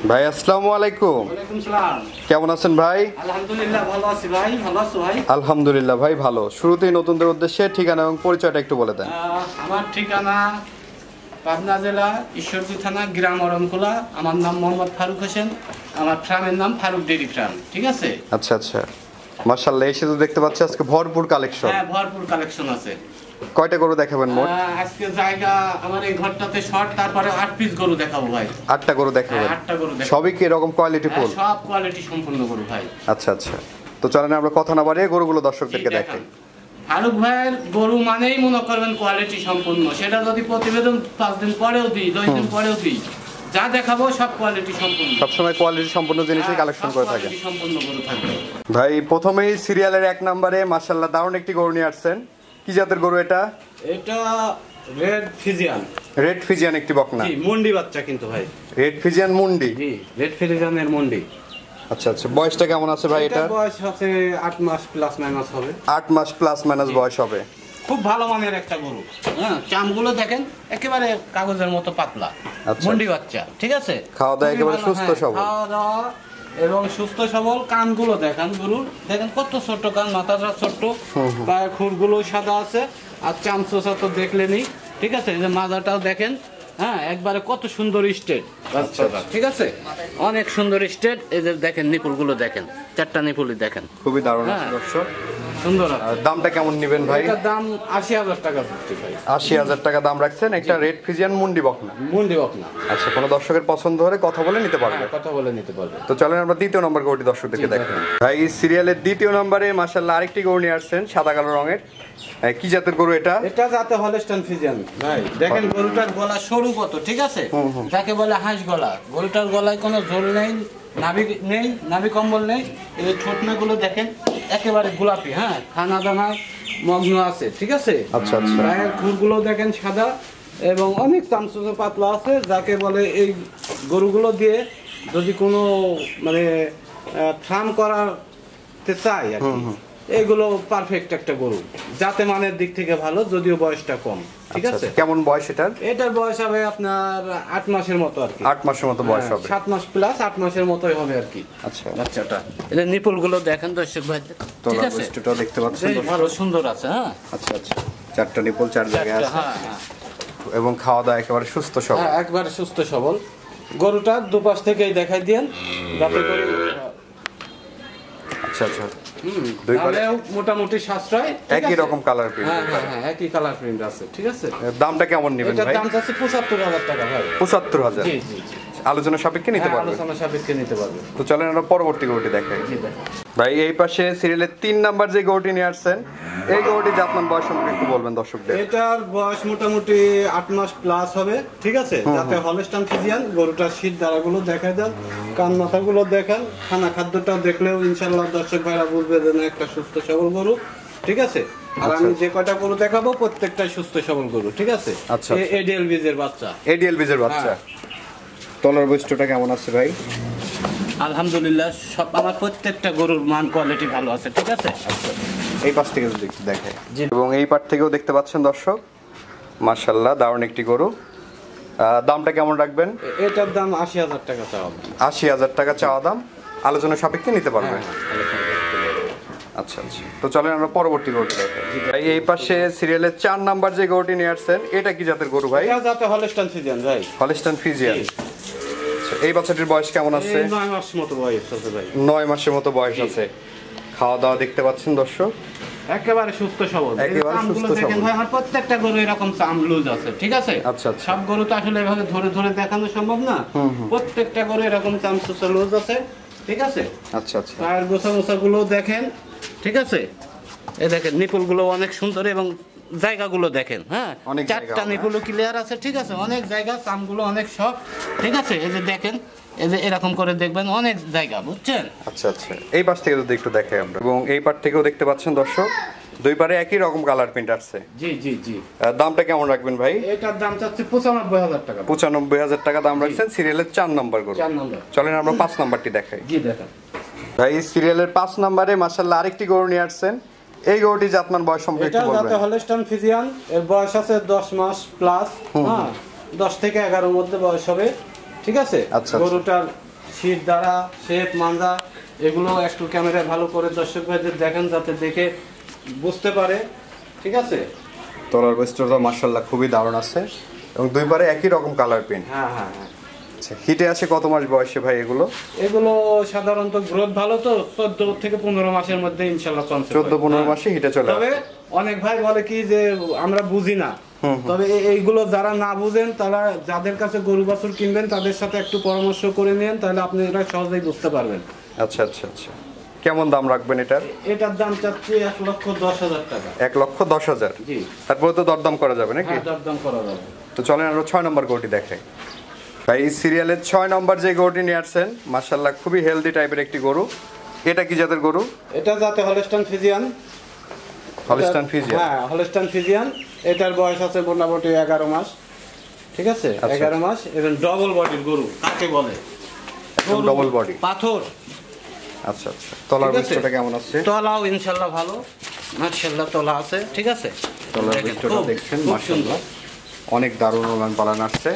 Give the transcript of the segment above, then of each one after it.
ভাই আসসালামু আলাইকুম। ওয়ালাইকুম সালাম। কেমন আছেন ভাই? আলহামদুলিল্লাহ ভালো আছি ভাই। ভালো আছো ভাই? আলহামদুলিল্লাহ ভাই ভালো। শুরুতেই নতুনদের উদ্দেশ্যে ঠিকানা এবং পরিচয়টা একটু বলে দেন। আমার ঠিকানা পাবনা জেলা ঈশ্বরদী থানা, গ্রাম অরণখোলা। আমার নাম মোহাম্মদ ফারুক হোসেন। আমার ফার্মের নাম ফারুক ডেইরি ফার্ম। ঠিক আছে? আচ্ছা আচ্ছা, মাশাআল্লাহ। এসে তো দেখতে পাচ্ছি আজকে ভরপুর কালেকশন। হ্যাঁ, ভরপুর কালেকশন আছে। কয়টা গরু দেখাবেন মোট? আজকে জায়গা আমার এই ঘরটাতে শর্ট, তারপরে 8 পিস গরু দেখাবো ভাই। 8টা গরু দেখাবেন? 8টা গরু দেখাবো। সবই কি এরকম কোয়ালিটি ফুল? সব কোয়ালিটি সম্পূর্ণ গরু ভাই। আচ্ছা আচ্ছা, তো চলেন আমরা কথা না বাড়িয়ে গরুগুলো দর্শকদেরকে দেখাই। ফারুক ভাইয়ের গরু মানেই মনে করবেন কোয়ালিটি সম্পূর্ণ। সেটা যদি প্রতিবেদন 5 দিন পরেও দিই, 10 দিন পরেও দিই, যা দেখাবো সব কোয়ালিটি সম্পূর্ণ। সবসময় কোয়ালিটি সম্পূর্ণ জিনিসই কালেকশন করে থাকেন। সম্পূর্ণ গরু থাকবে ভাই। প্রথমেই সিরিয়ালের 1 নম্বরে মাশাআল্লাহ দারুণ একটি গরু নিয়ে আসছেন। কি জাতের গরু এটা? এটা রেড ফিজিয়ান। রেড ফিজিয়ান একটি বকনা। জি, মুন্ডি বাচ্চা কিন্তু ভাই। রেড ফিজিয়ান মুন্ডি। জি, রেড ফিজিয়ানের মুন্ডি। আচ্ছা আচ্ছা, বয়সটা কেমন আছে ভাই এটা? বয়স আছে 8 মাস প্লাস মাইনাস হবে। 8 মাস প্লাস মাইনাস বয়স হবে। খুব ভালো মানের একটা গরু। হ্যাঁ, চামগুলো দেখেন একেবারে কাগজের মতো পাতলা। আচ্ছা, মুন্ডি বাচ্চা। ঠিক আছে? খাওয়া দাওয়া একেবারে সুস্থ সবল। খাওয়া দাওয়া এবং সুস্থ সবল। কানগুলো দেখেন গরুর, দেখেন কত ছোট কান, মাথাটা ছোট, পায়ের খুরগুলো সাদা আছে। আর চামচোচা তো দেখলেনই। ঠিক আছে? এই যে মাথাটাও দেখেন। হ্যাঁ, একবারে কত সুন্দর স্টেট বাচ্চাটা। ঠিক আছে? অনেক সুন্দর স্টেট। এই যে দেখেন নিপুলগুলো দেখেন, 4টা নিপুলই দেখেন, খুবই দারুণ আছে দর্শক। সুন্দর আছে। দামটা কেমন নেবেন ভাই? এটার দাম 80,000 টাকা পড়ছে ভাই। 80,000 টাকা দাম রাখছেন একটা রেড ফিজিয়ান মুন্ডি বকনা। মুন্ডি বকনা। আচ্ছা, কোনো দর্শকের পছন্দ হলে কথা বলে নিতে পারবে। কথা বলে নিতে পারবে। তো চলেন আমরা দ্বিতীয় নম্বর গরুটি দর্শকদেরকে দেখাই। ভাই সিরিয়ালের দ্বিতীয় নম্বরে মাশাআল্লাহ আরেকটি গরু নিয়ে আসছেন, সাদা কালো রঙের। কি জাতের গরু এটা? এটা জাতে হলস্টাইন ফিজিয়ান ভাই। দেখেন গরুটার গলা সরু কত। ঠিক আছে? যাকে বলে হাঁস গলা। গরুটার গলায় কোনো ঝোল নেই, নাভি নেই, নাভি কম্বল নেই। এই যে ছোটনাগুলো দেখেন একেবারে গোলাপি। হ্যাঁ, খানা দানা মগ্ন আছে। ঠিক আছে? আচ্ছা আচ্ছা, গায়ের খুরগুলো দেখেন সাদা এবং অনেক চামচুচো পাতলা আছে। যাকে বলে এই গরুগুলো দিয়ে যদি কোনো মানে ফার্ম করাতে চাই আর কি, এগুলো পারফেক্ট একটা গরু। যাতে মানের দিক থেকে ভালো, যদিও বয়সটা কম। ঠিক আছে? কেমন বয়স এটার? এটার বয়স হবে আপনার 8 মাসের মতো আর কি। 8 মাসের মতো বয়স হবে। 7 মাস প্লাস 8 মাসের মতোই হবে আর কি। আচ্ছা, বাচ্চাটা এটা নিপুলগুলো দেখেন দর্শক ভাই। ঠিক আছে? বৈশিষ্ট্যটাও দেখতে পাচ্ছেন ভালো সুন্দর আছে। হ্যাঁ, আচ্ছা আচ্ছা, 4টা নিপুল 4 জায়গায় আছে। হ্যাঁ, এবং খাওয়া দাওয়া একেবারে সুস্থ সবল। হ্যাঁ, একবারে সুস্থ সবল। গরুটা দুপাশ থেকেই দেখাই দেন যাতে করে। আচ্ছা আচ্ছা, দামেও মোটামুটি সাশ্রয়। একই রকম কালার প্রিন্ট। হ্যাঁ হ্যাঁ, একই কালার প্রিন্ট আছে। ঠিক আছে? দামটা কেমন নেবেন এটার ভাই? দাম যাচ্ছে 75,000 টাকা ভাই। 75,000? জি জি, আলোচনা সাপেক্ষে নিতে পারবে। আলোচনা সাপেক্ষে নিতে পারবে। তো চলেন আমরা পরবর্তী গরুটি দেখাই। জি দেখেন ভাই, এই পাশে সিরিয়ালের 3 নাম্বার যে গরুটি নিয়ে আসছেন, এই গরুটি জাতমান বয়স সম্পর্কে একটু বলবেন দর্শকদের। এটার বয়স মোটামুটি 8 মাস প্লাস হবে। ঠিক আছে? যাতে হলস্টাইন ফিজিয়ান। গরুটার শীত দ্বারাগুলো দেখা যান, কান মাথাগুলো দেখেন, খানা খাদ্যটাও দেখলেও ইনশাআল্লাহ দর্শক ভাইরা বুঝবে যে না একটা সুস্থ সবল গরু। ঠিক আছে? আর আমি যে কয়টা গরু দেখাবো প্রত্যেকটাই সুস্থ সবল গরু। ঠিক আছে? আচ্ছা, এডিএল বীজের বাচ্চা। এডিএল বীজের বাচ্চা। তলার বৈশিষ্ট্যটা কেমন আছে ভাই? আলহামদুলিল্লাহ, সব আমার প্রত্যেকটা গরুর মান কোয়ালিটি ভালো আছে। ঠিক আছে? আচ্ছা, এই পাশ থেকে যদি একটু দেখাই। এবং এই পাশ থেকেও দেখতে পাচ্ছেন দর্শক, মাশাআল্লাহ দারুণ একটি গরু। দামটা কেমন রাখবেন? এটার দাম 80,000 টাকা চাওয়া। 80,000 টাকা চাওয়া দাম, আলোচনা সাপেক্ষে নিতে পারবে। আচ্ছা আচ্ছা, তো চলেন আমরা পরবর্তী গরুটি দেখাই। ভাই, এই পাশে সিরিয়ালের 4 নাম্বার যে গরুটি নিয়ে আসছেন, এটা কি জাতের গরু ভাই? এটা জাতে হলস্টাইন ফিজিয়ান ভাই। Holstein Friesian. এই বাচ্চাটির বয়স কেমন আছে? 9 মাস মতো বয়স আছে ভাই। 9 মাসের মতো বয়স আছে। খাওয়া দাওয়া দেখতে পাচ্ছেন দর্শক, একেবারে সুস্থ সবল। একেবারে সুস্থ সবল। ভাই, আমার প্রত্যেকটা গরু এরকম চাম লুজ আছে। ঠিক আছে? আচ্ছা আচ্ছা, সব গরু তো আসলে এভাবে ধরে ধরে দেখানো সম্ভব না। প্রত্যেকটা গরু এরকম চাম সুস্থ লুজ আছে। ঠিক আছে? আচ্ছা আচ্ছা, আর গোছা গোছা গুলো দেখেন। ঠিক আছে? এই দেখেন নিপুলগুলো অনেক সুন্দর এবং জায়গাগুলো দেখেন। হ্যাঁ, 4টা নিপুল ক্লিয়ার আছে। ঠিক আছে? অনেক জায়গা, চামগুলো অনেক সব। ঠিক আছে? এই যে দেখেন, এই যে এরকম করে দেখবেন অনেক জায়গা, বুঝছেন? আচ্ছা আচ্ছা, এই পাশ থেকে যদি একটু দেখাই আমরা। এবং এই পাশ থেকেও দেখতে পাচ্ছেন দর্শক, দুই পারে একই রকম কালার প্রিন্ট আছে। জি জি জি। দামটা কেমন রাখবেন ভাই? এটার দাম চাচ্ছে 95,000 টাকা। 95,000 টাকা দাম রাখছেন সিরিয়ালের 4 নাম্বার গরু। 4 নম্বর। চলেন আমরা 5 নাম্বারটি দেখাই। জি দেখেন ভাই, সিরিয়ালের 5 নাম্বারে মাশাআল্লাহ আরেকটি গরু নিয়ে আসছেন। এই গরুটি জাতমান বয়স সম্পর্কে একটু বলবেন। এটা জাতে হলস্টাইন ফিজিয়ান। এর বয়স আছে 10 মাস প্লাস। হ্যাঁ, 10 থেকে 11 মধ্যে বয়স হবে। ঠিক আছে? আচ্ছা, গরুটার শীত দ্বারা শেপ মাঞ্জা এগুলো একটু ক্যামেরায় ভালো করে দর্শক ভাইদের দেখেন যাতে দেখে বুঝতে পারে, ঠিক আছে। তলার বৈশিষ্ট্যটা মাশাআল্লাহ খুবই দারুণ আছে এবং দুই পারে একই রকম কালার প্রিন্ট। হ্যাঁ হ্যাঁ হ্যাঁ। আচ্ছা, হিটে আছে কত মাস বয়সে ভাই এগুলো? এগুলো সাধারণত গ্রোথ ভালো তো 14 থেকে 15 মাসের মধ্যে ইনশাআল্লাহ কনসেপ্ট 14-15 মাসে হিটে চলে তবে আসে। অনেক ভাই বলে কি যে আমরা বুঝি না, তবে এইগুলো যারা না বুঝেন তারা যাদের কাছে গরু বাছুর কিনবেন তাদের সাথে একটু পরামর্শ করে নেন, তাহলে আপনি এটা সহজেই বুঝতে পারবেন। আচ্ছা আচ্ছা আচ্ছা, কেমন দাম রাখবেন এটার? এটার দাম চাচ্ছি 1,10,000 টাকা। 1,10,000। জি। তারপরে তো দরদাম করা যাবে নাকি? হ্যাঁ, দরদাম করা যাবে। তো চলেন আরো 6 নম্বর গরুটি দেখাই। ভাই এই সিরিয়ালের 6 নম্বর যে গরুটি নিয়ে আসছেন মাশাআল্লাহ খুবই হেলদি টাইপের একটি গরু। এটা কি জাতের গরু? এটা জাতে হলস্টাইন ফ্রিজিয়ান। Holstein Friesian. হ্যাঁ, হলস্টাইন ফ্রিজিয়ান। এটার বয়স আছে মোটামুটি 11 মাস, ঠিক আছে। 11 মাস এবং ডবল বডির গরু কাকে বলে, ডবল বডি পাথর। আচ্ছা আচ্ছা, তলার বৈশিষ্ট্যটা কেমন আছে? তলাও ইনশাআল্লাহ ভালো, মাশাআল্লাহ তলা আছে, ঠিক আছে। তলার বৈশিষ্ট্যটা দেখছেন মাশাআল্লাহ অনেক দারুণ ওলান পালান আসছে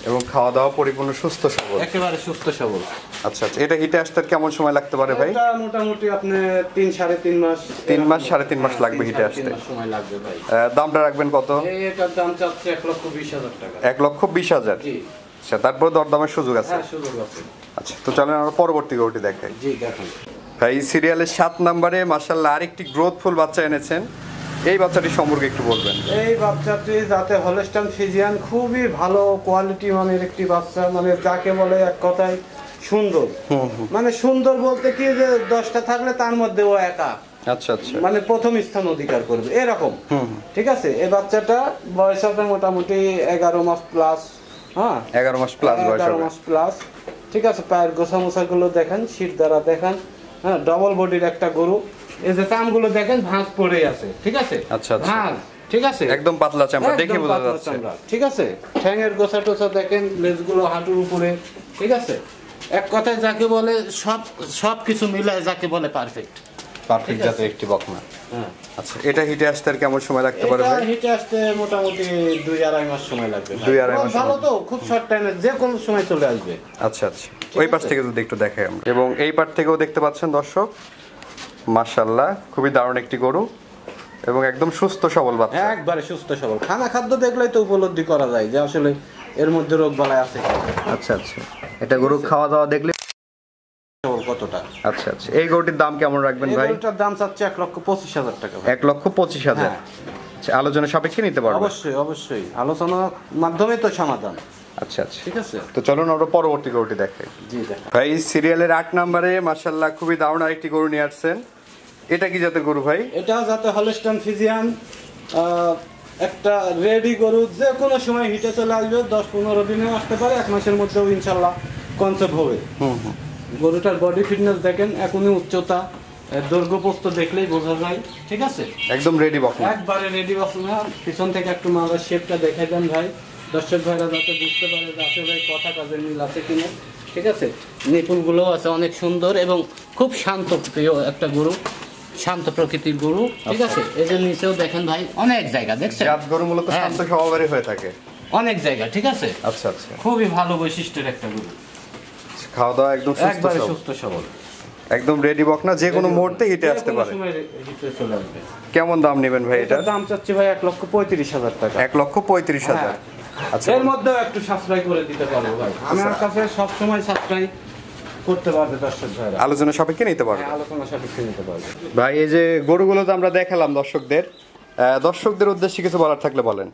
এবং খাওয়া দাওয়া পরিপূর্ণ সুস্থ সবল, একেবারে সুস্থ সবল। আচ্ছা আচ্ছা, এটা হিটে আসতে কেমন সময় লাগতে পারে ভাই? এটা মোটামুটি আপনি 3-3.5 মাস, 3 মাস 3.5 মাস লাগবে হিটে আসতে। সময় লাগবে ভাই। দামটা রাখবেন কত? এটার দাম চাচ্ছে 1,20,000 টাকা। 1,20,000। জি। আচ্ছা, তারপর দরদামের সুযোগ আছে? হ্যাঁ, সুযোগ আছে। আচ্ছা, তো চলেন আমরা পরবর্তী গরুটি দেখাই। জি দেখুন ভাই সিরিয়ালের 7 নম্বরে মাশাআল্লাহ আরেকটি গ্রোথফুল বাচ্চা এনেছেন, এই বাচ্চাটি সম্পর্কে একটু বলবেন। এই বাচ্চাটি যাতে হলস্টাইন ফ্রিজিয়ান, খুবই ভালো কোয়ালিটি মানের একটি বাচ্চা, মানে যাকে বলে এক কথায় সুন্দর। মানে সুন্দর বলতে কি যে 10টা থাকলে তার মধ্যে ও একা, আচ্ছা আচ্ছা, মানে প্রথম স্থান অধিকার করবে এরকম, ঠিক আছে। এই বাচ্চাটা বয়স হবে মোটামুটি 11 মাস প্লাস। হ্যাঁ, 11 মাস প্লাস বয়স 11 হবে। মাস প্লাস, ঠিক আছে। পায়ের গোছা মোছা গুলো দেখেন, শীত দ্বারা দেখেন। হ্যাঁ, ডবল বডির একটা গরু। এই যে চামগুলো দেখেন ভাঁজ পড়ে আছে, ঠিক আছে। আচ্ছা আচ্ছা, ভাঁজ, ঠিক আছে, একদম পাতলা চামড়া, একদম দেখে বোঝা পাতলা যাচ্ছে। চামড়া, ঠিক আছে। ঠ্যাঙের গোছা টোছা দেখেন, লেজগুলো হাঁটুর উপরে, ঠিক আছে। এক কথায় যাকে বলে সব কিছু মিলায় যাকে বলে পারফেক্ট। পারফেক্ট জাতের একটি বকনা। হ্যাঁ, আচ্ছা, এটা হিটে আসতে আর কেমন সময় লাগতে পারে এটা ভাই? হিটে আসতে মোটামুটি 2-2.5 মাস সময় লাগবে। 2-2.5 মাস ভালো তো, খুব শর্ট টাইমে যে কোনো সময় চলে আসবে। আচ্ছা আচ্ছা, ওই পাশ থেকে যদি একটু দেখাই আমরা, এবং এই পাশ থেকেও দেখতে পাচ্ছেন দর্শক মাশাআল্লাহ খুবই দারুণ একটি গরু এবং একদম সুস্থ সবল বাচ্চা। একবারে সুস্থ সবল, খানা খাদ্য দেখলেই তো উপলব্ধি করা যায় যে আসলে এর মধ্যে রোগ বালাই আছে আচ্ছা আচ্ছা, এটা গরু খাওয়া দাওয়া দেখলে সবল কতটা। আচ্ছা আচ্ছা, এই গরুটির দাম কেমন রাখবেন ভাই? এটার দাম চাচ্ছে 1,25,000 টাকা। 1,25,000। হ্যাঁ। আচ্ছা, আলোচনা সাপেক্ষে নিতে পারবো? অবশ্যই অবশ্যই, আলোচনার মাধ্যমে তো সমাধান। আচ্ছা আচ্ছা, ঠিক আছে। তো চলুন আমরা পরবর্তী গরুটি দেখাই। জি দেখা। ভাই সিরিয়ালের 8 নম্বরে মাশাআল্লাহ খুবই দারুণ আরেকটি গরু নিয়ে আসছেন, এটা কি জাতের গরু ভাই? এটা যাতে হলস্টাইন ফ্রিজিয়ান, একটা রেডি গরু, যে কোনো সময় হিটে চলে আসবে, 10-15 দিনেও আসতে পারে, 1 মাসের মধ্যেও ইনশাল্লাহ কনসেপ্ট হবে। গরুটার বডি ফিটনেস দেখেন, এখনই উচ্চতা, দৈর্ঘ্য প্রস্থ দেখলেই বোঝা যায়, ঠিক আছে। একদম রেডি বকনা, একবারে রেডি বকনা। পিছন থেকে একটু মাথার শেপটা দেখাই দেন ভাই, দর্শক ভাইরা যাতে বুঝতে পারে যে আসলে কথা কাজের মিল আছে কিনা, ঠিক আছে। নিপুলগুলো আছে অনেক সুন্দর এবং খুব শান্ত প্রিয় একটা গরু, শান্ত প্রকৃতির গরু, ঠিক আছে। এই যে নিচেও দেখেন ভাই অনেক জায়গা দেখছেন, জাত গরু মূলত হ্যাঁ। শান্ত স্বভাবেরই হয়ে থাকে, অনেক জায়গা, ঠিক আছে। আচ্ছা আচ্ছা, খুবই ভালো বৈশিষ্ট্যের একটা গরু, খাওয়া দাওয়া একদম সুস্থ একবারে সবল, সুস্থ সবল, একদম রেডি বকনা, যে কোনো মুহূর্তে হিটে আসতে পারে। যে কোনো সময় হিটে চলে আসবে। কেমন দাম নেবেন ভাই এটা? এটার দাম চাচ্ছি ভাই 1,35,000 টাকা। 1,35,000। হ্যাঁ। আচ্ছা, এর মধ্যেও একটু সাশ্রয় করে দিতে পারবো ভাই, আমার কাছে সব সময় সাশ্রয় করতে পারবে দর্শক ভাইরা, আলোচনা সাপেক্ষে নিতে পারবে। আলোচনা সাপেক্ষে নিতে পারবে। ভাই এই যে গরুগুলো তো আমরা দেখালাম দর্শকদের, দর্শকদের উদ্দেশ্যে কিছু বলার থাকলে বলেন।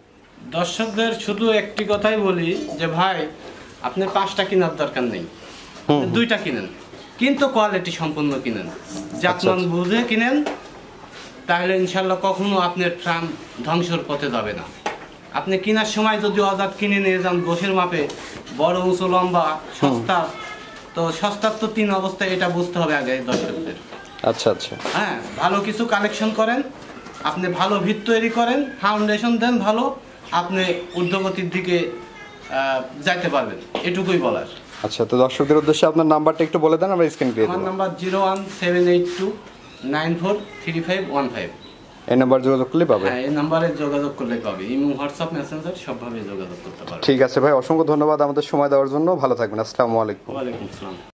দর্শকদের শুধু একটি কথাই বলি যে ভাই আপনি 5টা কেনার দরকার নেই, 2টা কিনেন, কিন্তু কোয়ালিটি সম্পন্ন কিনেন, জাতমান বুঝে কিনেন, তাহলে ইনশাল্লাহ কখনো আপনার ট্রাম ধ্বংসর পথে যাবে না। আপনি কেনার সময় যদি অজাত কিনে নিয়ে যান গোশের মাপে, বড় উঁচু লম্বা সস্তা, তো সস্তার তো 3 অবস্থায়, এটা বুঝতে হবে আগে দর্শকদের। আচ্ছা আচ্ছা, হ্যাঁ, ভালো কিছু কালেকশন করেন, আপনি ভালো ভিত তৈরি করেন, ফাউন্ডেশন দেন ভালো, আপনি ঊর্ধ্বগতির দিকে যাইতে পারবেন, এটুকুই বলার। আচ্ছা, তো দর্শকদের উদ্দেশ্যে আপনার নাম্বারটা একটু বলে দেন, আমরা স্ক্রিন দিয়ে আমার দেব। নাম্বার 01782943515। এই নাম্বার যোগাযোগ করলে পাবে। হ্যাঁ, এই নাম্বারে যোগাযোগ করলে পাবে। ইমো, হোয়াটসঅ্যাপ, মেসেঞ্জার সবভাবে যোগাযোগ করতে পারবে। ঠিক আছে ভাই, অসংখ্য ধন্যবাদ আমাদের সময় দেওয়ার জন্য। ভালো থাকবেন। আসসালামু আলাইকুম। ওয়ালাইকুম আসসালাম।